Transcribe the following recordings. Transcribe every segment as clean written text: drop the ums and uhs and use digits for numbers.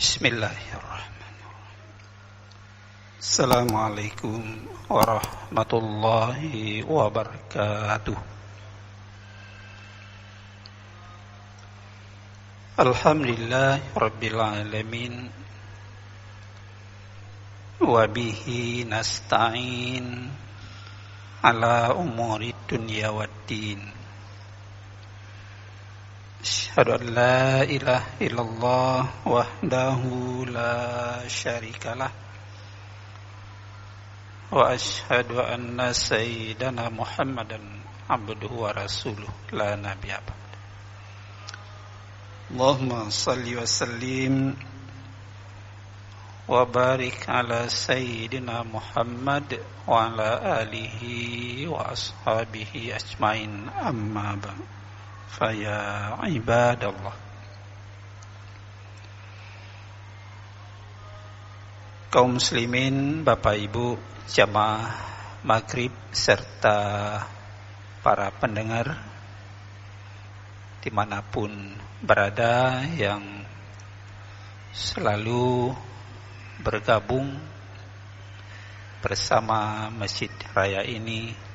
Bismillahirrahmanirrahim. Assalamualaikum warahmatullahi wabarakatuh. Alhamdulillah Rabbil alamin. Wabihi nasta'in ala umuri dunya waddin. Asyhadu an la ilaha illallah wahdahu la syarikalah wa asyhadu anna sayyidana Muhammadan abduhu wa rasuluh la nabiyya ba'd. Allahumma salli wa sallim wa barik ala sayyidina Muhammad wa ala alihi wa ashabihi ajmain, amma ba'd. Faya ibadallah, kaum muslimin, Bapak Ibu jamaah maghrib serta para pendengar dimanapun berada yang selalu bergabung bersama Masjid Raya ini.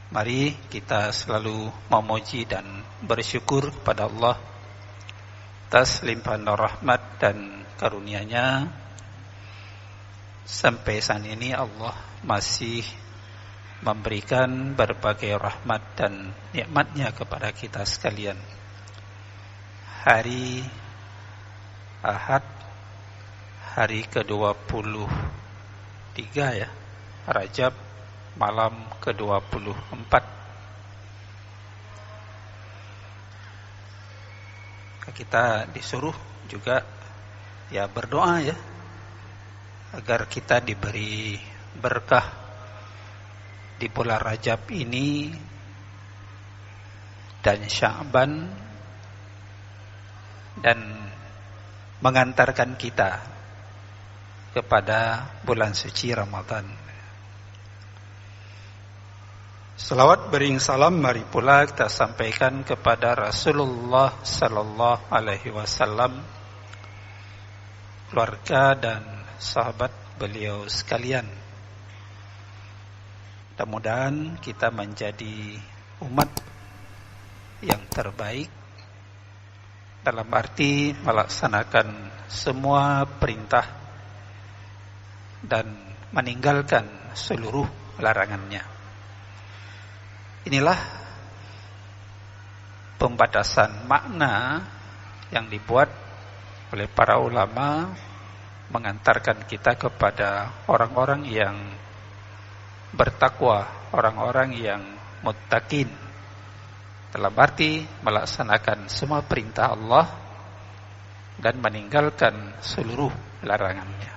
Mari kita selalu memuji dan bersyukur kepada Allah atas limpahan rahmat dan karunia-Nya. Sampai saat ini Allah masih memberikan berbagai rahmat dan nikmat-Nya kepada kita sekalian. Hari Ahad, hari ke-23 ya, Rajab, malam ke-24. Kita disuruh juga ya berdoa ya, agar kita diberi berkah di bulan Rajab ini dan Sya'ban, dan mengantarkan kita kepada bulan suci Ramadan. Salawat bering salam mari pula kita sampaikan kepada Rasulullah sallallahu alaihi wasallam, keluarga dan sahabat beliau sekalian. Mudah-mudahan kita menjadi umat yang terbaik dalam arti melaksanakan semua perintah dan meninggalkan seluruh larangannya. Inilah pembatasan makna yang dibuat oleh para ulama mengantarkan kita kepada orang-orang yang bertakwa, orang-orang yang muttaqin, dalam arti melaksanakan semua perintah Allah dan meninggalkan seluruh larangannya.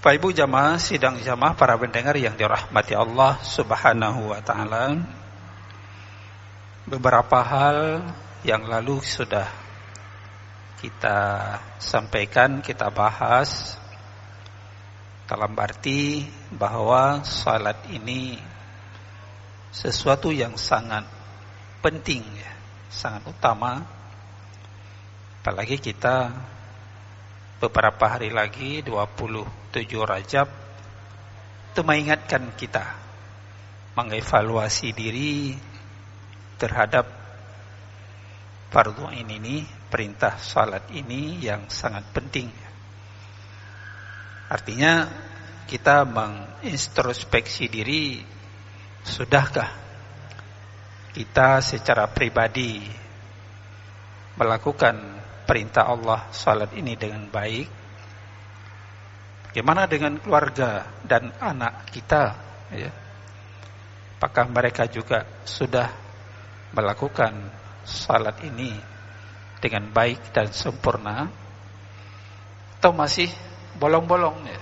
Bapak Ibu jamaah, sidang jamaah, para pendengar yang dirahmati Allah Subhanahu wa taala. Beberapa hal yang lalu sudah kita sampaikan, kita bahas, dalam arti bahwa salat ini sesuatu yang sangat penting ya, sangat utama. Apalagi kita beberapa hari lagi 27 Rajab, itu mengingatkan kita mengevaluasi diri terhadap fardhu ini, perintah salat ini yang sangat penting. Artinya kita mengintrospeksi diri, sudahkah kita secara pribadi melakukan perintah Allah salat ini dengan baik? Bagaimana dengan keluarga dan anak kita ya? Apakah mereka juga sudah melakukan salat ini dengan baik dan sempurna, atau masih bolong-bolong ya?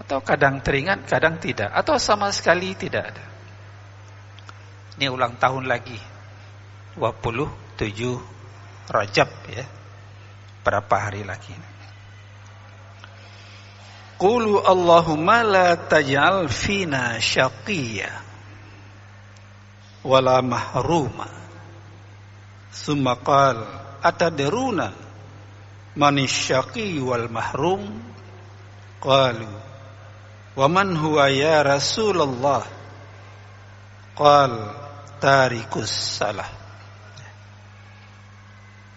Atau kadang teringat, kadang tidak, atau sama sekali tidak ada? Ini ulang tahun lagi 27 Rajab ya, berapa hari lagi. Qulu Allahumma la taj'al fina syaqiyya wala mahruma Tsumma qala atadruna manisyaqi wal mahrum? Qalu wa man huwa ya Rasulullah? Qal tarikus salah.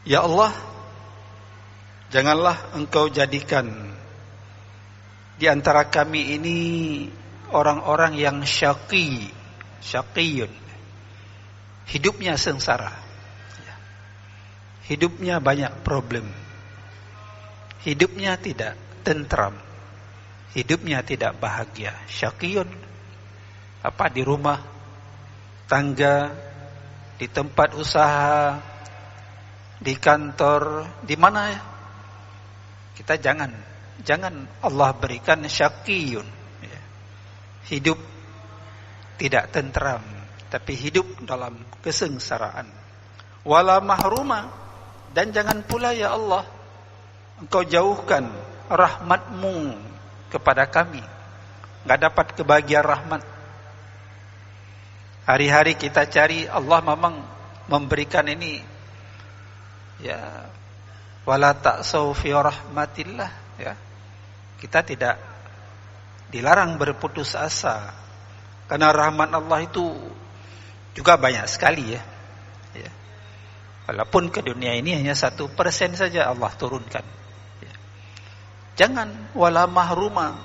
Ya Allah, janganlah Engkau jadikan di antara kami ini orang-orang yang syaqiyun, hidupnya sengsara, hidupnya banyak problem, hidupnya tidak tentram, hidupnya tidak bahagia. Syaqiyun apa? Di rumah tangga, di tempat usaha, di kantor, di mana ya? Kita jangan Allah berikan syaqiyun, ya. Hidup tidak tentram, tapi hidup dalam kesengsaraan. Wala mahruma, dan jangan pula ya Allah Engkau jauhkan rahmat-Mu kepada kami, enggak dapat kebahagiaan rahmat. Hari-hari kita cari, Allah memang memberikan ini, ya, wala ta'sau fi rahmatillah, ya. Kita tidak dilarang berputus asa, karena rahmat Allah itu juga banyak sekali, ya. Ya. Walaupun ke dunia ini hanya 1% saja Allah turunkan, ya. Jangan wala mahruma,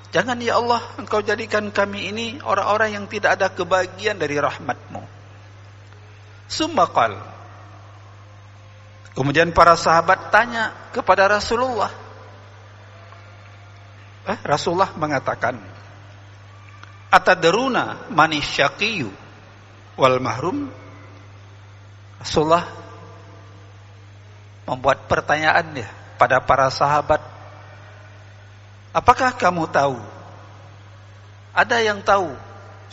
jangan ya Allah Engkau jadikan kami ini orang-orang yang tidak ada kebahagiaan dari rahmat-Mu. Summa qal, kemudian para sahabat tanya kepada Rasulullah. Rasulullah mengatakan, atadruna manisyaqiyu wal mahrum? Rasulullah membuat pertanyaan ya pada para sahabat, apakah kamu tahu? Ada yang tahu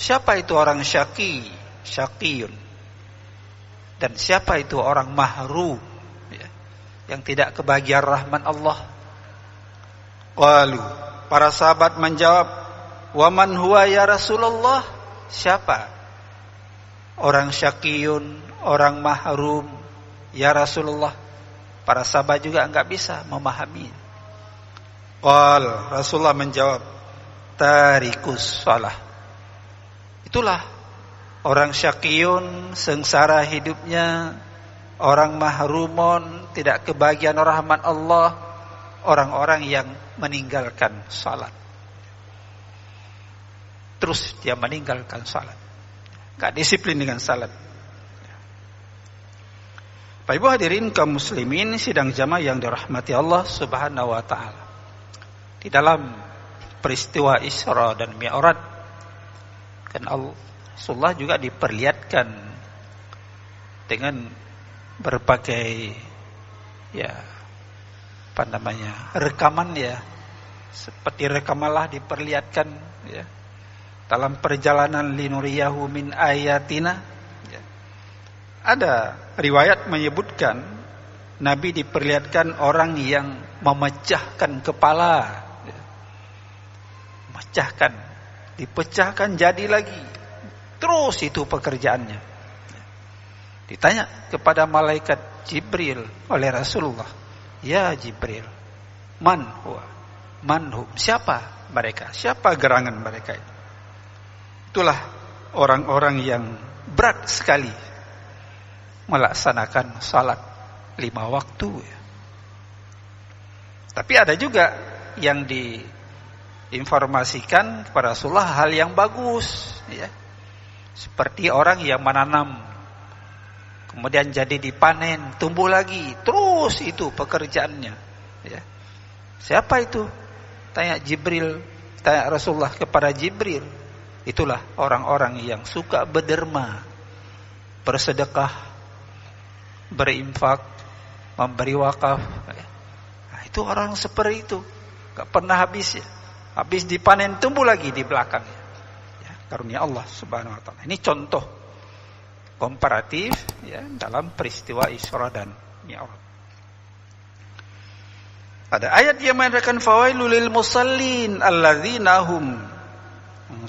siapa itu orang syaqiyun, dan siapa itu orang mahrum, ya, yang tidak kebahagiaan rahmat Allah? Qalu, para sahabat menjawab, wa man huwa ya Rasulullah? Siapa orang syaqiyun, orang mahrum, ya Rasulullah? Para sahabat juga enggak bisa memahami. Qal, Rasulullah menjawab, tarikus salah. Itulah orang syaqiyun, sengsara hidupnya, orang mahrumun, tidak kebahagiaan rahmat Allah, orang-orang yang meninggalkan salat. Terus dia meninggalkan salat, gak disiplin dengan salat. Bapak Ibu hadirin kaum muslimin sidang jamaah yang dirahmati Allah Subhanahu wa taala. Di dalam peristiwa Isra dan Mi'raj, kan Rasulullah juga diperlihatkan dengan berbagai, ya, apa namanya, rekaman, ya. Seperti rekamanlah diperlihatkan, ya, dalam perjalanan linuriyahu min ayatina. Ada riwayat menyebutkan Nabi diperlihatkan orang yang memecahkan kepala, ya. Memecahkan, dipecahkan jadi lagi. Terus itu pekerjaannya. Ditanya kepada malaikat Jibril oleh Rasulullah, ya Jibril, man huwa, man hum, siapa mereka, siapa gerangan mereka itu? Itulah orang-orang yang berat sekali melaksanakan salat 5 waktu, ya. Tapi ada juga yang diinformasikan kepada Rasulullah hal yang bagus, ya. Seperti orang yang menanam, kemudian jadi dipanen, tumbuh lagi, terus itu pekerjaannya, ya. Siapa itu? Tanya Jibril, tanya Rasulullah kepada Jibril. Itulah orang-orang yang suka berderma, bersedekah, berinfak, memberi wakaf. Nah, itu orang seperti itu, gak pernah habis, ya. Habis dipanen tumbuh lagi di belakangnya, ya, karunia Allah Subhanahu wa taala. Ini contoh komparatif, ya, dalam peristiwa Isra dan Mi'raj. Ada ayat yang mengatakan fawailul lil musallin alladzina hum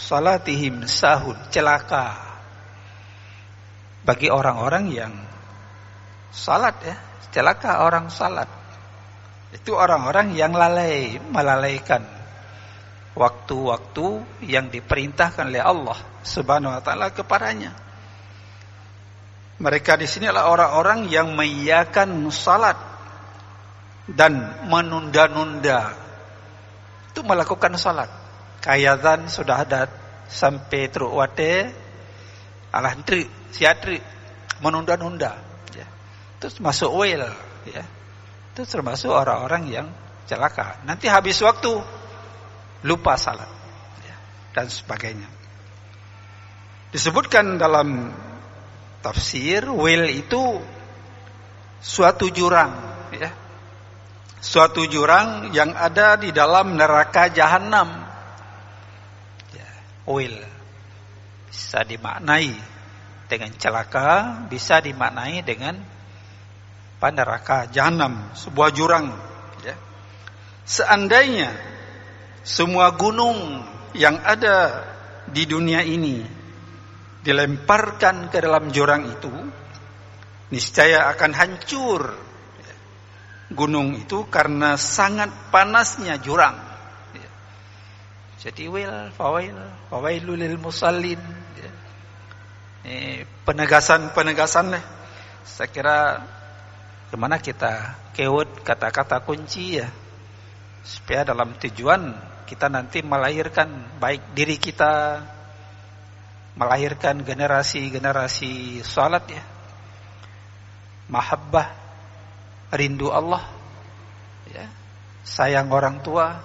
salatihim sahun. Celaka bagi orang-orang yang salat ya. Celaka orang salat. Itu orang-orang yang melalaikan waktu-waktu yang diperintahkan oleh Allah Subhanahu wa taala kepadanya. Mereka di sini adalah orang-orang yang mengiyakan salat dan menunda-nunda itu melakukan salat. Kayazan sudah ada sampai teruwate alantri siatri menunda-nunda ya. Terus masuk wail ya. Itu termasuk orang-orang yang celaka. Nanti habis waktu lupa salat ya, dan sebagainya. Disebutkan dalam tafsir, wail itu suatu jurang ya. Suatu jurang yang ada di dalam neraka jahanam. Ya, wail bisa dimaknai dengan celaka, bisa dimaknai dengan neraka jahanam, sebuah jurang ya. Seandainya semua gunung yang ada di dunia ini dilemparkan ke dalam jurang itu, niscaya akan hancur gunung itu karena sangat panasnya jurang. Jadi fawailul lil musallin. Penegasan lah. Saya kira kemana kita keut kata-kata kunci ya, supaya dalam tujuan kita nanti melahirkan baik diri kita, melahirkan generasi-generasi salat ya, mahabbah, rindu Allah ya, sayang orang tua,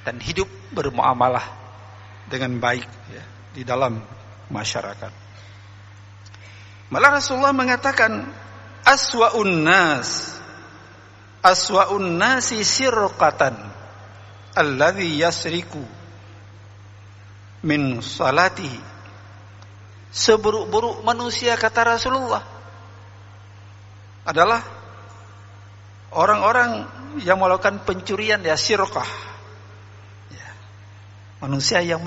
dan hidup bermuamalah dengan baik ya, di dalam masyarakat. Malah Rasulullah mengatakan aswa'un nasi sirqatan alladhi yasriku min salatihi. Seburuk-buruk manusia, kata Rasulullah, adalah orang-orang yang melakukan pencurian ya, sirqah ya, manusia yang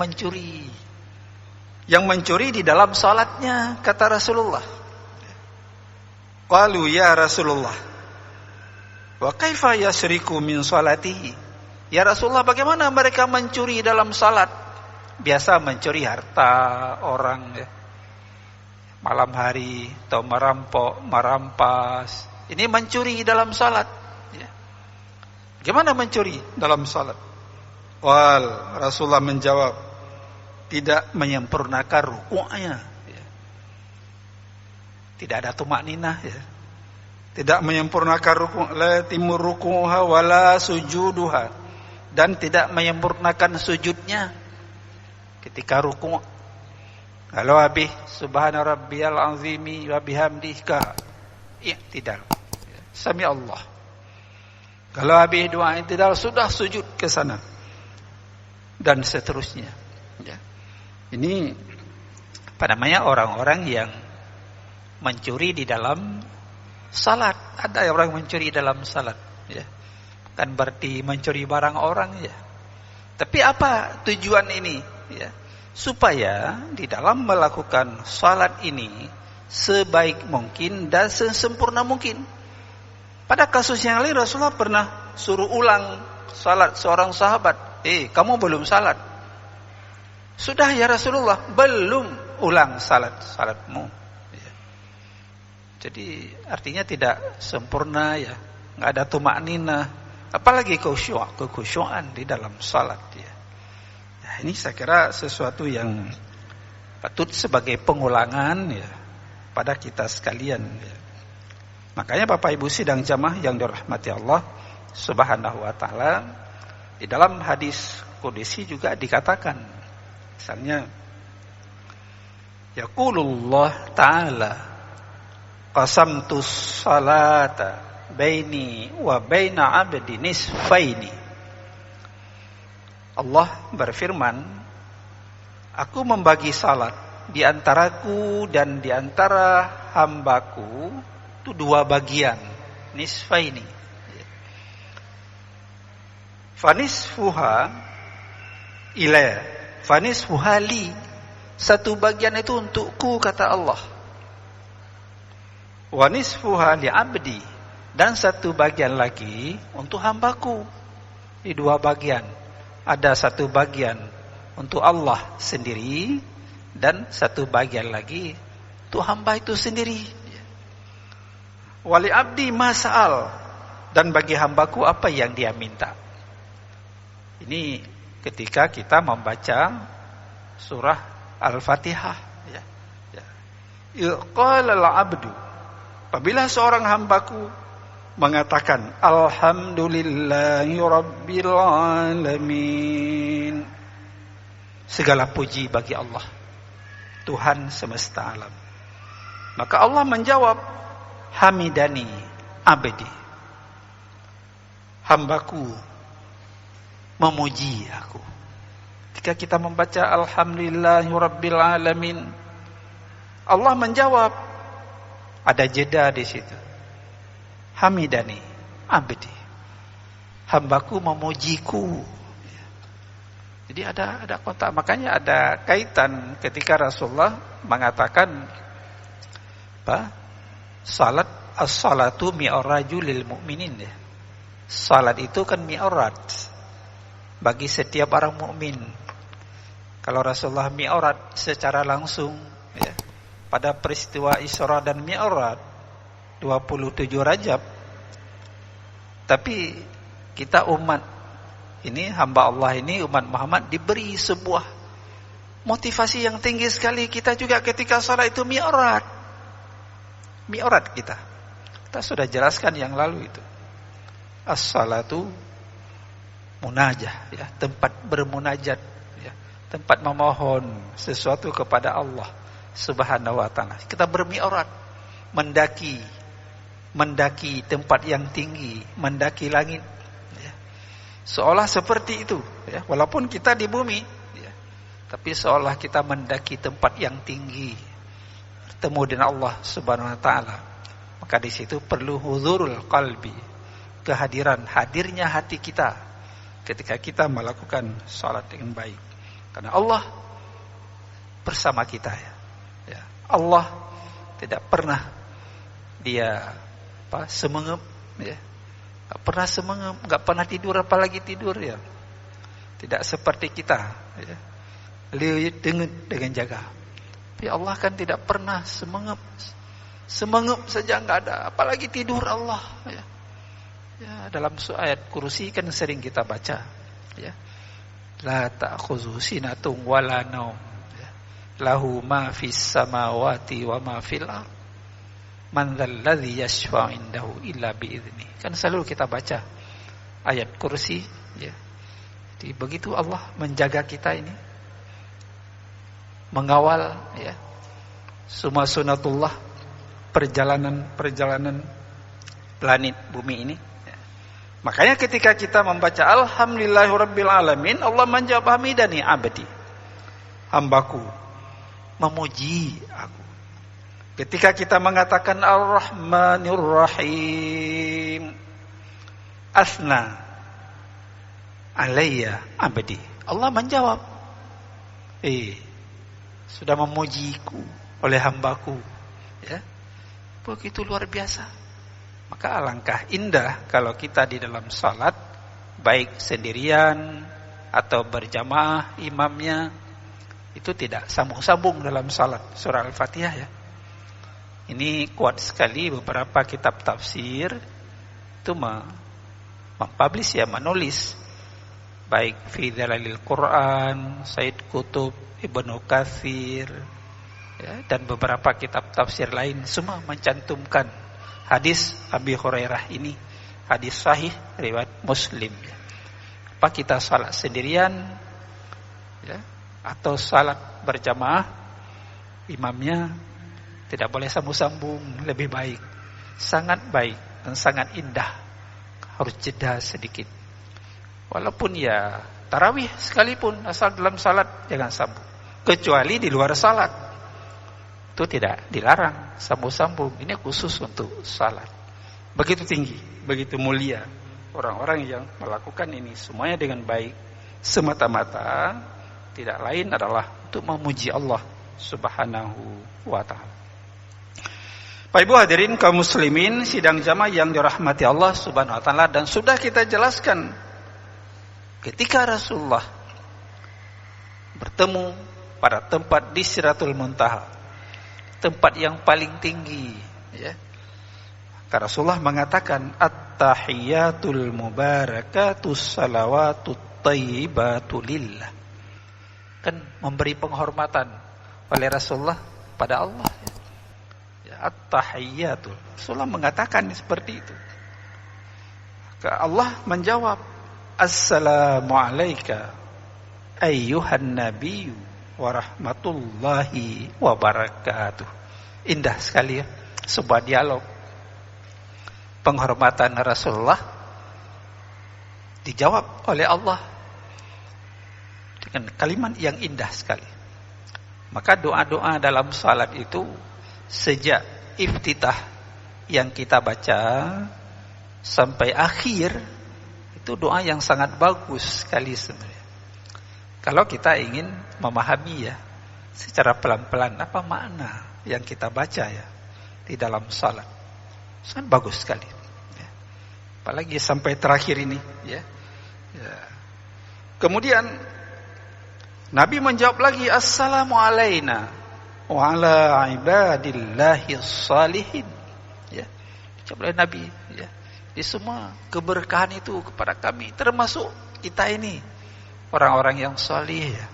mencuri di dalam salatnya, kata Rasulullah. Qalu ya Rasulullah wa kaifa yasriku min salatihi. Ya Rasulullah, bagaimana mereka mencuri dalam salat? Biasa mencuri harta orang ya, malam hari atau merampok, merampas. Ini mencuri dalam salat ya. Gimana mencuri dalam salat? Rasulullah menjawab, tidak menyempurnakan rukuknya ya. Tidak ada tumakninah ya. Tidak menyempurnakan rukuk, la timur rukuha wala sujuduha, dan tidak menyempurnakan sujudnya ketika rukuk. Kalau habis subhana rabbiyal azimi wa bihamdika, i'tidal, sami Allah. Kalau habis doa i'tidal sudah sujud ke sana, dan seterusnya ya. Ini apa namanya, orang-orang yang mencuri di dalam salat. Ada orang mencuri dalam salat ya, kan berarti mencuri barang orang ya. Tapi apa tujuan ini ya? Supaya di dalam melakukan salat ini sebaik mungkin dan sesempurna mungkin. Pada kasus yang lain Rasulullah pernah suruh ulang salat seorang sahabat. Kamu belum salat. Sudah ya Rasulullah, belum, ulang salatmu ya. Jadi artinya tidak sempurna ya, nggak ada tumakninah, apalagi kekhusyuan di dalam salat ya. Nah, ini saya kira sesuatu yang patut sebagai pengulangan ya pada kita sekalian ya. Makanya Bapak Ibu sidang jamaah yang dirahmati Allah Subhanahu wa taala, di dalam hadis qudsi juga dikatakan, misalnya yaqulullah ta'ala qasamtu salata baini wa baina 'abdi nisfaini. Allah berfirman, aku membagi salat di antaraku dan di antara hambaku itu dua bagian, nisfaini. Fanisfuha ila fanisfuha li, satu bagian itu untukku, kata Allah. wa nisfuha li 'abdi, dan satu bagian lagi untuk hambaku. Di dua bagian. Ada satu bagian untuk Allah sendiri dan satu bagian lagi untuk hamba itu sendiri. Wali abdi mas'al, dan bagi hambaku apa yang dia minta. Ini ketika kita membaca surah Al-Fatihah, ya. Qala al-'abdu, apabila seorang hambaku mengatakan alhamdulillahi rabbil alamin, segala puji bagi Allah, Tuhan semesta alam. Maka Allah menjawab, hamidani abdi, hambaku memuji aku. Ketika kita membaca alhamdulillahi rabbil alamin, Allah menjawab, ada jeda di situ. Hamidani abdi, hambaku memujiku. Jadi ada kontak, makanya ada kaitan ketika Rasulullah mengatakan apa? Salat, as-salatu mi'rajul lil mu'minin, ya. Salat itu kan mi'raj bagi setiap orang mukmin. Kalau Rasulullah mi'raj secara langsung, ya, pada peristiwa Isra dan Mi'raj 27 Rajab. Tapi kita umat ini, hamba Allah ini, umat Muhammad, diberi sebuah motivasi yang tinggi sekali. Kita juga ketika salat itu mi'raj. Mi'raj kita sudah jelaskan yang lalu itu. As-salatu munajah, ya, tempat bermunajat, ya, tempat memohon sesuatu kepada Allah Subhanahu wa taala. Kita bermi'raj, mendaki tempat yang tinggi, mendaki langit, ya. Seolah seperti itu, ya. Walaupun kita di bumi, ya, tapi seolah kita mendaki tempat yang tinggi, bertemu dengan Allah Subhanahu wa taala. Maka di situ perlu huzurul qalbi, hadirnya hati kita ketika kita melakukan salat dengan baik. Karena Allah bersama kita, ya. Ya. Allah tidak pernah dia semengep, ya. Gak pernah semengep, gak pernah tidur, apalagi tidur, ya. Tidak seperti kita, ya. Beliau dengan jaga. Tapi Allah kan tidak pernah semengep saja nggak ada, apalagi tidur Allah, ya. Ya, dalam ayat kursi kan sering kita baca, ya. La ta'khudhuhu sinatun wala naum, ya. Lahu ma fis samawati wa ma fil ardh. Man dzalladzi yashfa'u indahu illa bi'idznih. Kan selalu kita baca ayat kursi, ya. Jadi begitu Allah menjaga kita ini, mengawal, ya, semua sunatullah, perjalanan planet bumi ini. Makanya ketika kita membaca alhamdulillahirabbil alamin, Allah menjawab hamidani abdi, hambaku memuji aku. Ketika kita mengatakan ar-rahmanir rahim, asna alayya abdi, Allah menjawab, sudah memujiku oleh hambaku, ya. Begitu luar biasa. Maka alangkah indah kalau kita di dalam salat, baik sendirian atau berjamaah imamnya, itu tidak sambung-sambung dalam salat surah Al-Fatihah, ya. Ini kuat sekali beberapa kitab tafsir itu mempublish, ya, menulis, baik fi Dhalalil Quran, Said Qutb, Ibnu Katsir, ya, dan beberapa kitab tafsir lain, semua mencantumkan hadis Abi Hurairah ini, hadis sahih riwayat Muslim, ya. Apa kita salat sendirian, ya, atau salat berjamaah, imamnya tidak boleh sambung-sambung, lebih baik, sangat baik dan sangat indah. Harus jeda sedikit. Walaupun, ya, tarawih sekalipun, asal dalam salat jangan sambung. Kecuali di luar salat, itu tidak dilarang sambung-sambung. Ini khusus untuk salat. Begitu tinggi, begitu mulia orang-orang yang melakukan ini semuanya dengan baik, semata-mata tidak lain adalah untuk memuji Allah Subhanahu wa ta'ala. Bapak Ibu hadirin kaum muslimin sidang jamaah yang dirahmati Allah Subhanahu wa taala, dan sudah kita jelaskan ketika Rasulullah bertemu pada tempat di Sidratul Muntaha, tempat yang paling tinggi, ya. Karena Rasulullah mengatakan at-tahiyatul mubarakatus salawatut thayyibatu lillah. Kan memberi penghormatan oleh Rasulullah pada Allah, ya. At-tahiyatul. Rasulullah mengatakan seperti itu. Allah menjawab, assalamu alayka ayyuhan nabiyyu wa rahmatullahi wa barakatuh. Indah sekali, ya, sebuah dialog penghormatan Rasulullah dijawab oleh Allah dengan kalimat yang indah sekali. Maka doa-doa dalam salat itu sejak iftitah yang kita baca sampai akhir itu doa yang sangat bagus sekali sebenarnya. Kalau kita ingin memahami, ya, secara pelan-pelan apa makna yang kita baca, ya, di dalam salat, sangat bagus sekali, ya. Apalagi sampai terakhir ini, ya. Kemudian Nabi menjawab lagi, assalamu alaina wa ala ibadillahis salihin, ya. Dijawab oleh Nabi, ya. Di semua keberkahan itu kepada kami, termasuk kita ini orang-orang yang salih, ya,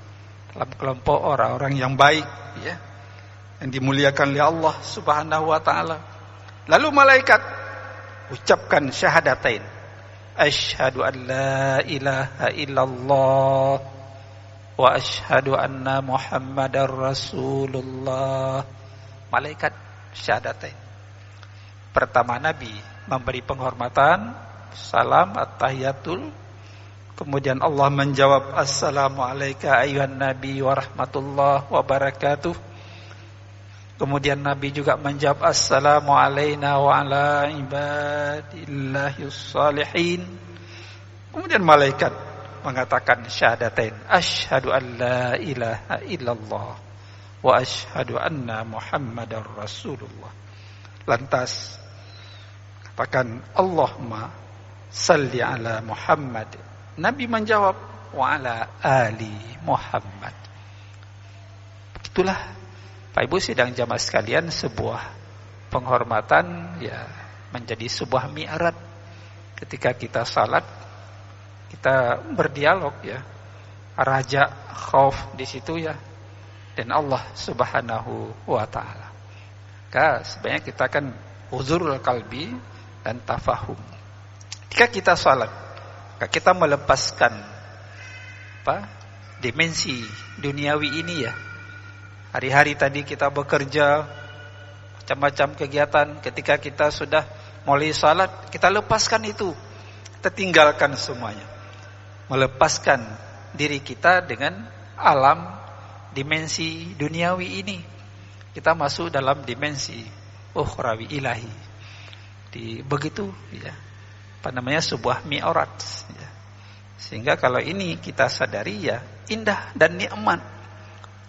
dalam kelompok orang-orang yang baik, ya, yang dimuliakan oleh Allah Subhanahu wa taala. Lalu malaikat ucapkan syahadatain, asyhadu an la ilaha illallah wa asyhadu anna muhammadar rasulullah. Malaikat syahadatain. Pertama Nabi memberi penghormatan, salam at-tahiyatul. Kemudian Allah menjawab, assalamu alayka ayyuhan nabi wa rahmatullah wa barakatuh. Kemudian Nabi juga menjawab, assalamu alayna wa ala ibadillahis salihin. Kemudian malaikat mengatakan syahadatain, asyhadu an la ilaha illallah wa asyhadu anna muhammadar rasulullah. Lantas katakan, Allahumma salli ala Muhammad. Nabi menjawab, wa ala ali Muhammad. Itulah Pak Ibu sidang jamaah sekalian, sebuah penghormatan, ya, menjadi sebuah mi'raj. Ketika kita salat, kita berdialog, ya, raja, khauf di situ, ya, dan Allah Subhanahu wa taala. Maka sebenarnya kita kan huzurul qalbi dan tafahum. Ketika kita salat, kita melepaskan dimensi duniawi ini, ya. Hari-hari tadi kita bekerja, macam-macam kegiatan. Ketika kita sudah mulai salat, kita lepaskan itu, kita tinggalkan semuanya, melepaskan diri kita dengan alam dimensi duniawi ini. Kita masuk dalam dimensi ukhrawi ilahi. Begitu, ya, sebuah mi'raj, ya. Sehingga kalau ini kita sadari, ya, indah dan nikmat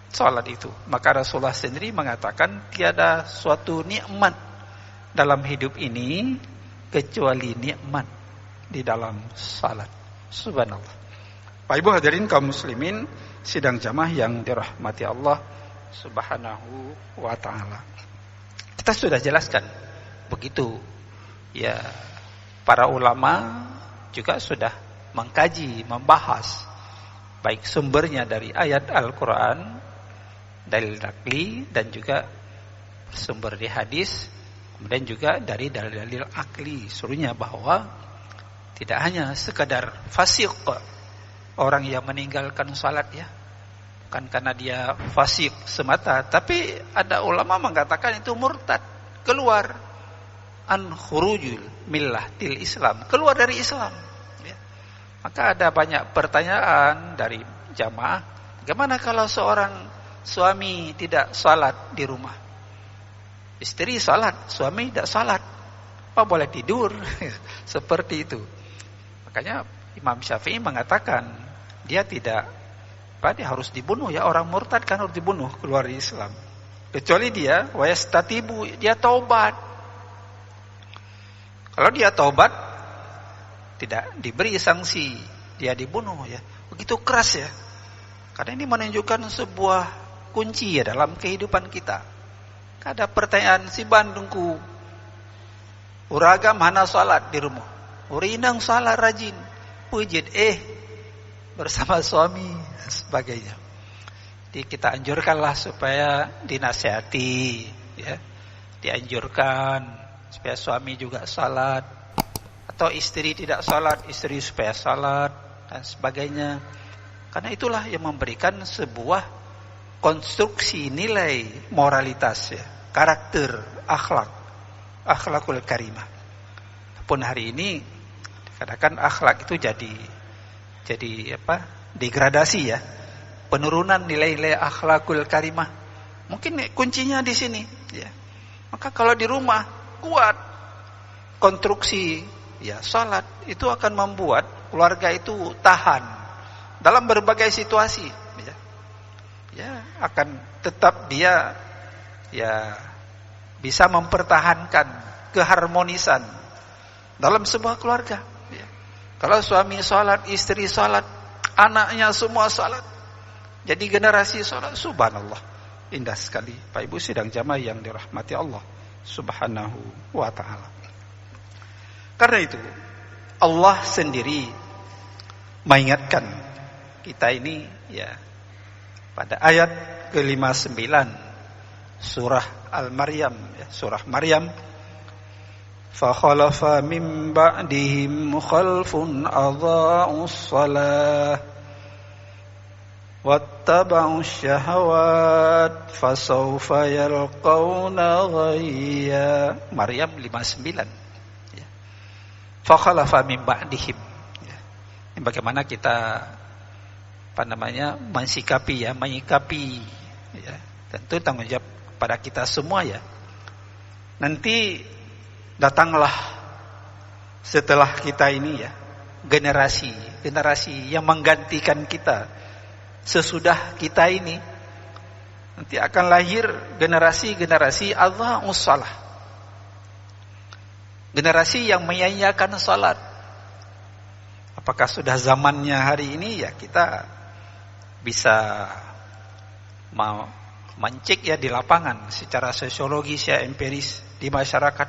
salat itu. Maka Rasulullah sendiri mengatakan tiada suatu nikmat dalam hidup ini kecuali nikmat di dalam salat. Subhanallah. Pak Ibu hadirin kaum muslimin sidang jamaah yang dirahmati Allah Subhanahu wa taala. Kita sudah jelaskan begitu, ya. Para ulama juga sudah mengkaji, membahas baik sumbernya dari ayat Al-Quran, dalil naqli, dan juga sumber di hadis, kemudian juga dari dalil-dalil akli. Seluruhnya bahwa tidak hanya sekadar fasik orang yang meninggalkan salat, ya, bukan karena dia fasik semata, tapi ada ulama mengatakan itu murtad, keluar an khurujul millah til Islam, keluar dari Islam, ya. Maka ada banyak pertanyaan dari jamaah, bagaimana kalau seorang suami tidak salat di rumah, istri salat, suami tidak salat, apa boleh tidur? Seperti itu. Makanya Imam Syafi'i mengatakan dia tidak, dia harus dibunuh, ya, orang murtad kan harus dibunuh, keluar dari Islam. Kecuali dia wayastatibu, dia taubat. Kalau dia taubat tidak diberi sanksi, dia dibunuh ya. Begitu keras ya. Karena ini menunjukkan sebuah kunci ya dalam kehidupan kita. Ada pertanyaan si Bandungku, uraga mana salat di rumah? Urinang salat rajin, pujit bersama suami sebagainya. Jadi kita anjurkanlah supaya dinasihati, ya, dianjurkan supaya suami juga salat, atau istri tidak salat, istri supaya salat dan sebagainya. Karena itulah yang memberikan sebuah konstruksi nilai moralitas ya, karakter, akhlakul karimah. Pun hari ini kadang-kadang akhlak itu jadi degradasi ya, penurunan nilai-nilai akhlakul karimah. Mungkin kuncinya di sini ya. Maka kalau di rumah kuat konstruksi ya salat, itu akan membuat keluarga itu tahan dalam berbagai situasi ya. Ya, akan tetap dia ya bisa mempertahankan keharmonisan dalam sebuah keluarga ya. Kalau suami salat, istri salat, anaknya semua salat, jadi generasi salat, subhanallah, indah sekali Pak Ibu sidang jamaah yang dirahmati Allah Subhanahu wa ta'ala. Karena itu Allah sendiri mengingatkan kita ini ya pada ayat ke-59 surah Al-Maryam ya, surah Maryam, fa khalafa min ba'dihim khalfun adha'us shalah wattaba'us syahawat fasawfa yalqawna ghayya. Maryam 59 ya. Fa khalafa min ba'dihim ya. Ini bagaimana kita menyikapi ya. Tentu tanggung jawab pada kita semua ya. Nanti datanglah setelah kita ini ya generasi yang menggantikan kita. Sesudah kita ini nanti akan lahir generasi adha'us shalah, generasi yang menyanyiakan salat. Apakah sudah zamannya hari ini ya, kita bisa mencek ya di lapangan secara sosiologis ya, empiris di masyarakat,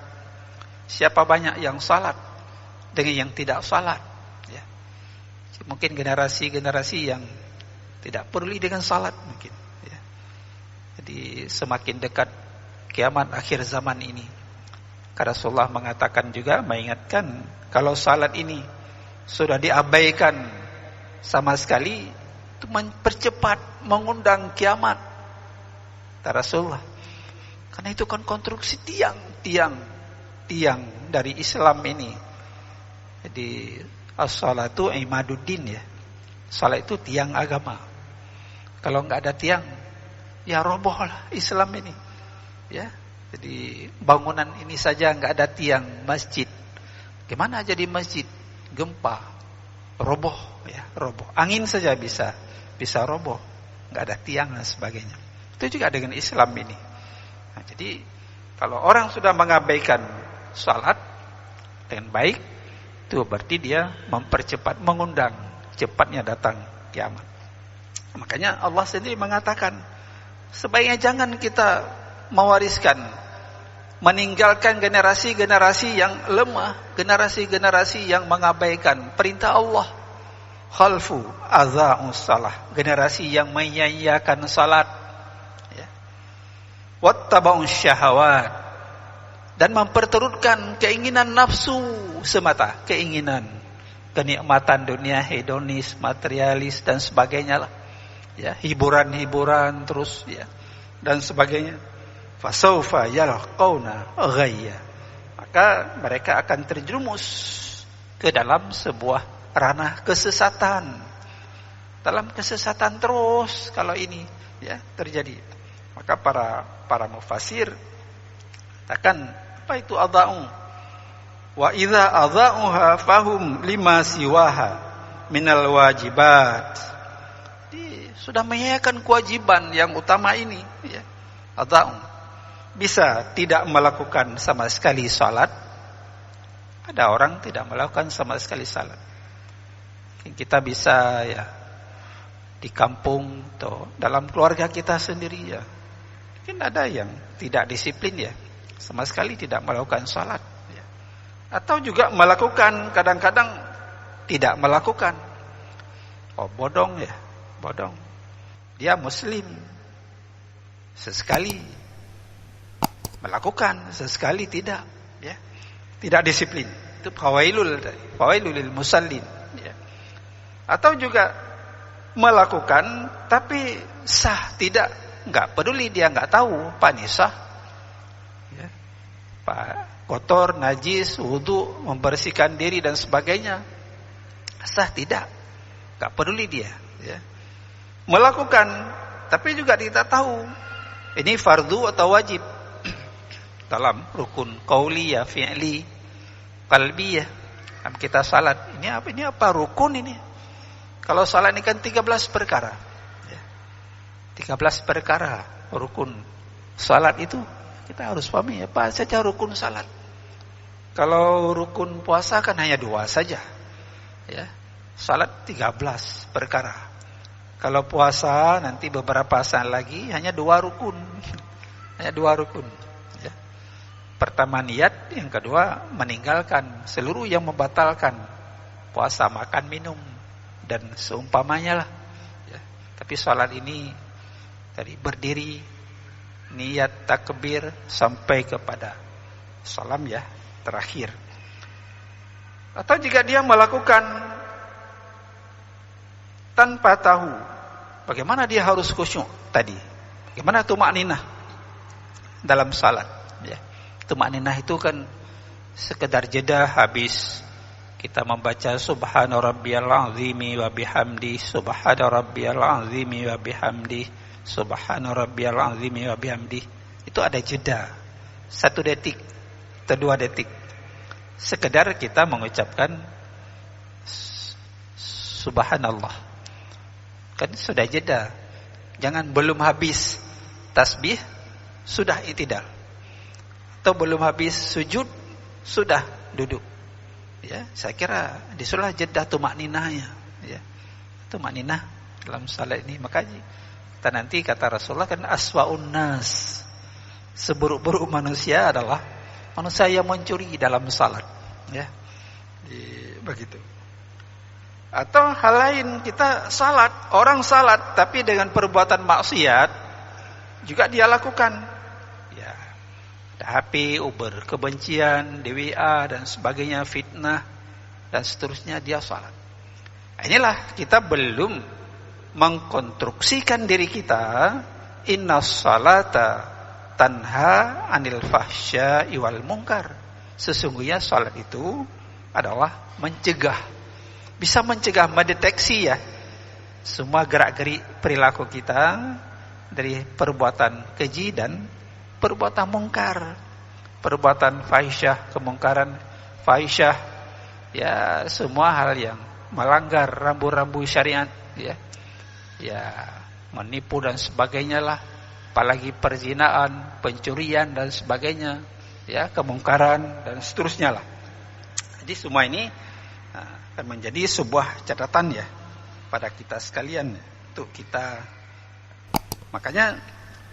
siapa banyak yang salat dengan yang tidak salat ya. Mungkin generasi yang tidak peduli dengan salat mungkin ya. Jadi semakin dekat kiamat akhir zaman ini, karena Rasulullah mengatakan juga, mengingatkan, kalau salat ini sudah diabaikan sama sekali, itu mempercepat mengundang kiamat, kata Rasulullah. Karena itu kan konstruksi tiang dari Islam ini. Jadi as-salatu imaduddin ya. Salat itu tiang agama. Kalau enggak ada tiang, ya robohlah Islam ini. Ya. Jadi bangunan ini saja enggak ada tiang, masjid. Gimana jadi masjid? Gempa, roboh ya, roboh. Angin saja bisa roboh, enggak ada tiang dan sebagainya. Itu juga dengan Islam ini. Nah, jadi kalau orang sudah mengabaikan salat dengan baik, itu berarti dia mempercepat, mengundang cepatnya datang kiamat. Makanya Allah sendiri mengatakan, sebaiknya jangan kita mewariskan, meninggalkan generasi-generasi yang lemah, generasi-generasi yang mengabaikan perintah Allah. Khalfu adha'us shalah, generasi yang menyanyiakan salat ya. Wattaba'us syahawat, dan memperturutkan keinginan nafsu semata, keinginan kenikmatan dunia, hedonis, materialis dan sebagainya lah. Ya, hiburan-hiburan terus ya dan sebagainya. Fasaufa yalqauna ghayya, maka mereka akan terjerumus ke dalam sebuah ranah kesesatan. Dalam kesesatan terus kalau ini ya terjadi. Maka para mufasir katakan, apa itu adha'u? Wa idza adha'uha fahum lima siwaha minal wajibat. Sudah menyanyiakan kewajiban yang utama ini ya. Adha'u. Bisa tidak melakukan sama sekali salat. Ada orang tidak melakukan sama sekali salat. Kita bisa ya di kampung atau dalam keluarga kita sendiri ya. Mungkin ada yang tidak disiplin ya, sama sekali tidak melakukan salat ya. Atau juga melakukan, kadang-kadang tidak melakukan. Oh, bodong ya, bodong. Dia muslim, sesekali melakukan, sesekali tidak ya. Tidak disiplin. Itu fawailul lil musallin ya. Atau juga melakukan tapi sah tidak, enggak peduli, dia enggak tahu apa nih sah ya. Pak kotor, najis, wudu, membersihkan diri dan sebagainya, sah tidak, enggak peduli dia ya. Melakukan tapi juga tidak tahu ini fardu atau wajib dalam rukun qauli ya, fi'li, qalbi ya. Kita salat, ini apa rukun ini? Kalau salat ini kan 13 perkara ya. 13 perkara rukun salat itu kita harus pahami apa saja rukun salat. Kalau rukun puasa kan hanya 2 saja ya. Salat 13 perkara. Kalau puasa nanti beberapa saat lagi hanya 2 rukun. Hanya 2 rukun ya. Pertama niat, yang kedua meninggalkan seluruh yang membatalkan puasa, makan, minum dan seumpamanya lah ya. Tapi salat ini dari berdiri, niat, takbir sampai kepada salam ya, terakhir. Atau jika dia melakukan tanpa tahu bagaimana dia harus khusyuk tadi, bagaimana tumakninah dalam salat ya. Tumakninah itu kan sekedar jeda habis kita membaca subhana rabbiyal azimi wa bihamdi, subhana rabbiyal azimi wa bihamdi, subhana rabbiyal azimi wa bihamdi. Itu ada jeda 1 detik atau 2 detik. Sekedar kita mengucapkan subhanallah. Kan sudah jeda. Jangan belum habis tasbih sudah i'tidal. Atau belum habis sujud sudah duduk. Ya, saya kira disuruh jeda tumakninahnya ya. Tumakninah dalam salat ini, makanya kita nanti kata Rasulullah kan aswaun nas, seburuk-buruk manusia adalah manusia yang mencuri dalam salat ya. Begitu. Atau hal lain, kita salat, orang salat tapi dengan perbuatan maksiat juga dia lakukan ya. Ada HP, Uber, kebencian, DWA dan sebagainya, fitnah dan seterusnya, dia salat. Inilah kita belum mengkonstruksikan diri kita. Innas salata tanha anil fahsya'i wal munkar. Sesungguhnya salat itu adalah mencegah, bisa mencegah, mendeteksi ya semua gerak-gerik perilaku kita dari perbuatan keji dan perbuatan mungkar, perbuatan fahisyah, kemungkaran, fahisyah ya, semua hal yang melanggar rambu-rambu syariat ya. Ya, menipu dan sebagainya lah, apalagi perzinaan, pencurian dan sebagainya ya, kemungkaran dan seterusnya lah. Jadi semua ini akan menjadi sebuah catatan ya pada kita sekalian untuk kita. Makanya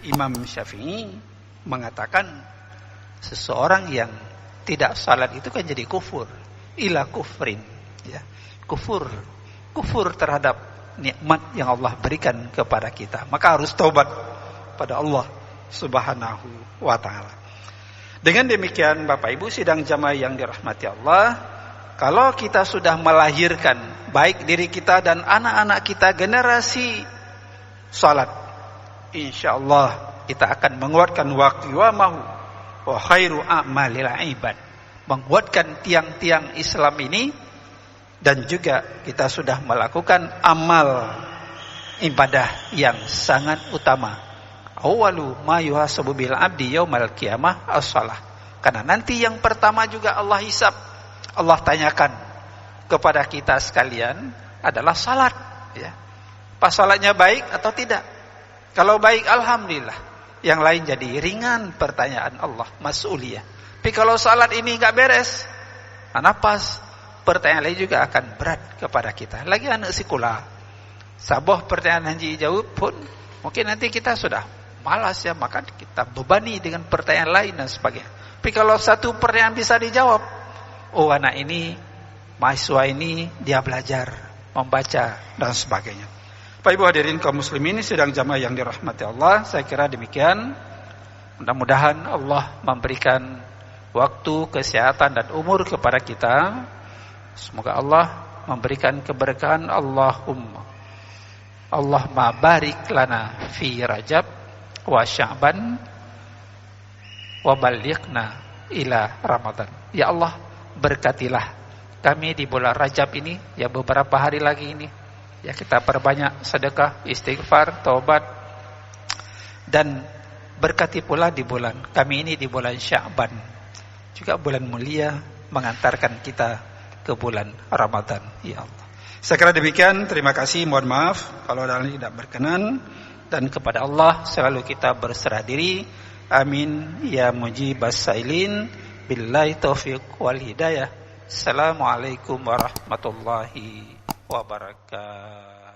Imam Syafi'i mengatakan seseorang yang tidak salat itu kan jadi kufur, ila kufrin ya. Kufur terhadap nikmat yang Allah berikan kepada kita. Maka harus taubat pada Allah Subhanahu wa taala. Dengan demikian Bapak Ibu sidang jamaah yang dirahmati Allah, kalau kita sudah melahirkan baik diri kita dan anak-anak kita generasi salat, insyaallah kita akan menguatkan waqiyamahu wa khairu a'malil ibad, menguatkan tiang-tiang Islam ini. Dan juga kita sudah melakukan amal ibadah yang sangat utama. Awalu ma yuhasabu bil abdi yaumal qiyamah as-shalah. Karena nanti yang pertama juga Allah hisab, Allah tanyakan kepada kita sekalian adalah salat ya. Pas salatnya baik atau tidak? Kalau baik alhamdulillah. yang lain jadi ringan pertanyaan Allah, mas'uliyah. Tapi kalau salat ini enggak beres, napas, pertanyaan lain juga akan berat kepada kita. Lagi anak sekolah, saboh pertanyaan haji jawab pun mungkin nanti kita sudah malas ya, maka kita bebani dengan pertanyaan lain dan sebagainya. Tapi kalau satu pertanyaan bisa dijawab, oh anak ini, mahasiswa ini dia belajar, membaca dan sebagainya. Pak Ibu hadirin kaum muslimin sidang jamaah yang dirahmati Allah, saya kira demikian. Mudah-mudahan Allah memberikan waktu, kesehatan dan umur kepada kita. Semoga Allah memberikan keberkahan. Allahumma barik lana fi Rajab wa Sya'ban wa balighna ila Ramadan. Ya Allah, berkatilah kami di bulan Rajab ini, ya beberapa hari lagi ini. Ya kita perbanyak sedekah, istighfar, taubat, dan berkati pula di bulan kami ini di bulan Sya'ban, juga bulan mulia mengantarkan kita ke bulan Ramadan. Ya Allah. Saya kira demikian. Terima kasih. Mohon maaf kalau ada yang tidak berkenan, dan kepada Allah selalu kita berserah diri. Amin ya mujibas sailin. Billahi taufiq wal hidayah. Assalamualaikum warahmatullahi wabarakatuh.